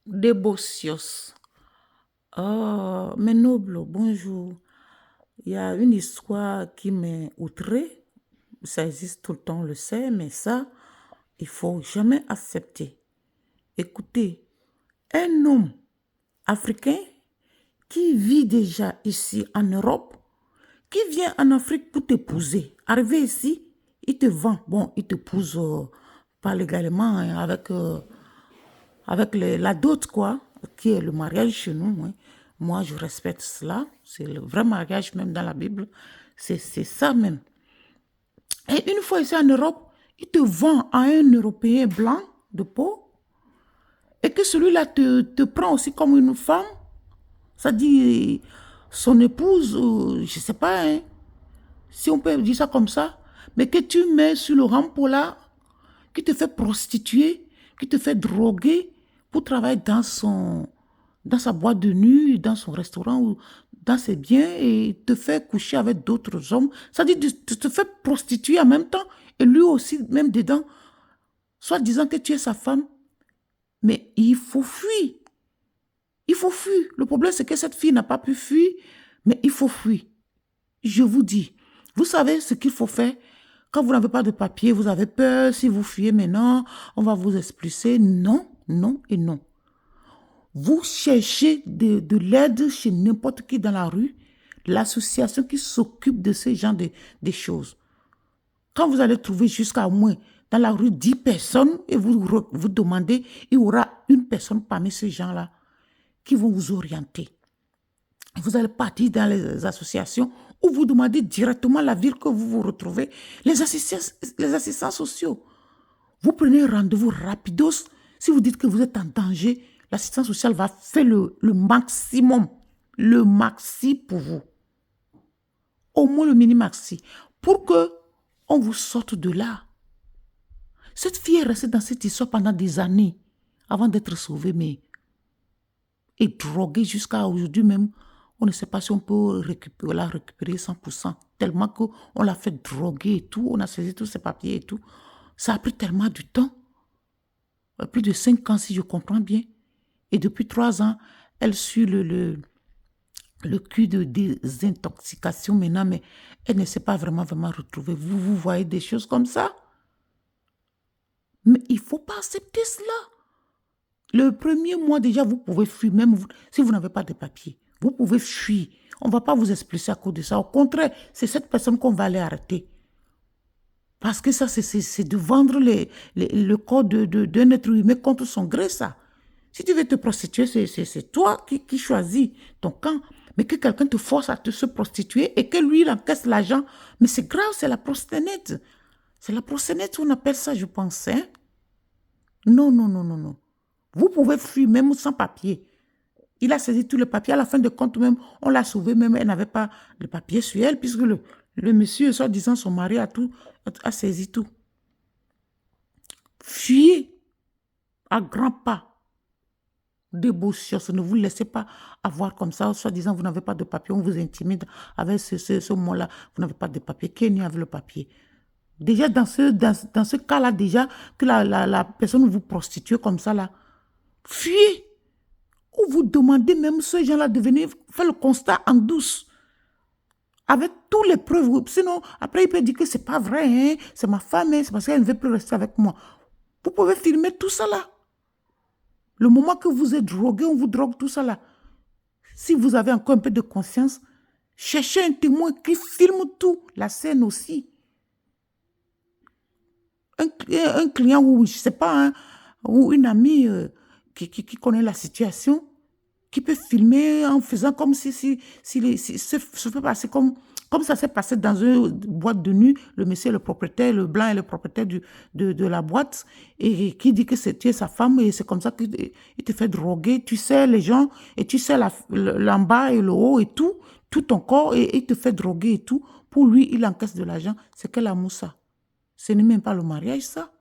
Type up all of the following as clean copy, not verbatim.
Débocios. Oh, mes nobles, bonjour. Il y a une histoire qui m'est outrée. Ça existe tout le temps, on le sait, mais ça, il faut jamais accepter. Écoutez, un homme africain qui vit déjà ici en Europe, qui vient en Afrique pour t'épouser, arrivé ici, il te vend. Bon, il t'épouse pas légalement, hein, avec la dot, quoi, qui est le mariage chez nous. Hein. Moi, je respecte cela. C'est le vrai mariage, même dans la Bible. C'est ça même. Et une fois ici en Europe, il te vend à un Européen blanc de peau et que celui-là te prend aussi comme une femme. Ça dit son épouse, je ne sais pas, hein, si on peut dire ça comme ça, mais que tu mets sur le rampo là, qui te fait prostituer, qui te fait droguer pour travailler dans sa boîte de nuit, dans son restaurant ou dans ses biens et te fait coucher avec d'autres hommes. Ça dit, tu te fais prostituer en même temps et lui aussi, même dedans, soit disant que tu es sa femme. Mais il faut fuir. Il faut fuir. Le problème, c'est que cette fille n'a pas pu fuir, mais il faut fuir. Je vous dis, vous savez ce qu'il faut faire quand vous n'avez pas de papier, vous avez peur, si vous fuyez maintenant, on va vous expulser. Non, non et non. Vous cherchez de l'aide chez n'importe qui dans la rue, l'association qui s'occupe de ce genre de choses. Quand vous allez trouver jusqu'à moins dans la rue 10 personnes et vous demandez, il y aura une personne parmi ces gens-là qui vont vous orienter. Vous allez partir dans les associations où vous demandez directement la ville que vous vous retrouvez, les assistants sociaux. Vous prenez rendez-vous rapidos. Si vous dites que vous êtes en danger, l'assistance sociale va faire le maximum, le maxi pour vous. Au moins le mini-maxi, pour que on vous sorte de là. Cette fille est restée dans cette histoire pendant des années avant d'être sauvée, mais est droguée jusqu'à aujourd'hui même. On ne sait pas si on peut la récupérer 100%, tellement qu'on l'a fait droguer et tout, on a saisi tous ses papiers et tout. Ça a pris tellement du temps, plus de 5 ans si je comprends bien. Et depuis 3 ans, elle suit le cul de désintoxication maintenant, mais elle ne s'est pas vraiment retrouvée. Vous voyez des choses comme ça? Mais il ne faut pas accepter cela. Le premier mois déjà, vous pouvez fuir, même si vous n'avez pas de papier. Vous pouvez fuir. On ne va pas vous expulser à cause de ça. Au contraire, c'est cette personne qu'on va aller arrêter. Parce que ça, c'est de vendre le corps d'un être humain contre son gré, ça. Si tu veux te prostituer, c'est toi qui choisis ton camp. Mais que quelqu'un te force à te se prostituer et que lui, il encaisse l'argent. Mais c'est grave, c'est la proxénète. C'est la proxénète, on appelle ça, je pense. Hein? Non, non, non, non, non. Vous pouvez fuir même sans papier. Il a saisi tous les papiers. À la fin de compte, même, on l'a sauvée, même elle n'avait pas de papier sur elle, puisque le monsieur, soi-disant son mari, a saisi tout. Fuyez à grands pas. Débauchos, ne vous laissez pas avoir comme ça, soi-disant vous n'avez pas de papier, on vous intimide avec ce mot-là, vous n'avez pas de papier. Qui est né avec le papier? Déjà, dans ce cas-là, déjà, que la personne vous prostitue comme ça, là, fuyez. Ou vous demandez même ces gens-là de venir faire le constat en douce. Avec tous les preuves. Sinon, après, il peut dire que c'est pas vrai, hein, c'est ma femme, hein, c'est parce qu'elle ne veut plus rester avec moi. Vous pouvez filmer tout ça là. Le moment que vous êtes drogué, on vous drogue tout ça là. Si vous avez encore un peu de conscience, cherchez un témoin qui filme tout, la scène aussi. Un client ou je ne sais pas, hein, ou une amie qui connaît la situation, qui peut filmer en faisant comme si se fait passer comme ça s'est passé dans une boîte de nuit, le monsieur, le propriétaire, le blanc est le propriétaire de la boîte, et qui dit que tu es sa femme, et c'est comme ça qu'il te fait droguer, tu sais les gens, et tu sais l'en bas et le haut et tout ton corps, et il te fait droguer et tout. Pour lui, il encaisse de l'argent. C'est quel amour ça? Ce n'est même pas le mariage, ça.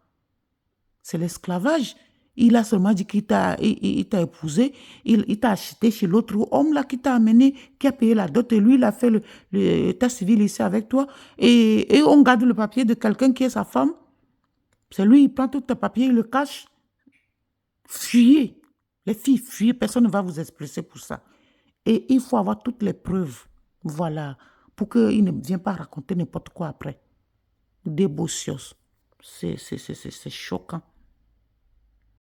C'est l'esclavage. Il a seulement dit qu'il t'a épousé, il t'a acheté chez l'autre homme là qui t'a amené, qui a payé la dot, et lui, il a fait l'état civil ici avec toi. Et on garde le papier de quelqu'un qui est sa femme. C'est lui, il prend tout tes papiers, il le cache. Fuyez. Les filles fuient, personne ne va vous expresser pour ça. Et il faut avoir toutes les preuves, voilà, pour qu'il ne vienne pas raconter n'importe quoi après. Des beaux choses. C'est choquant.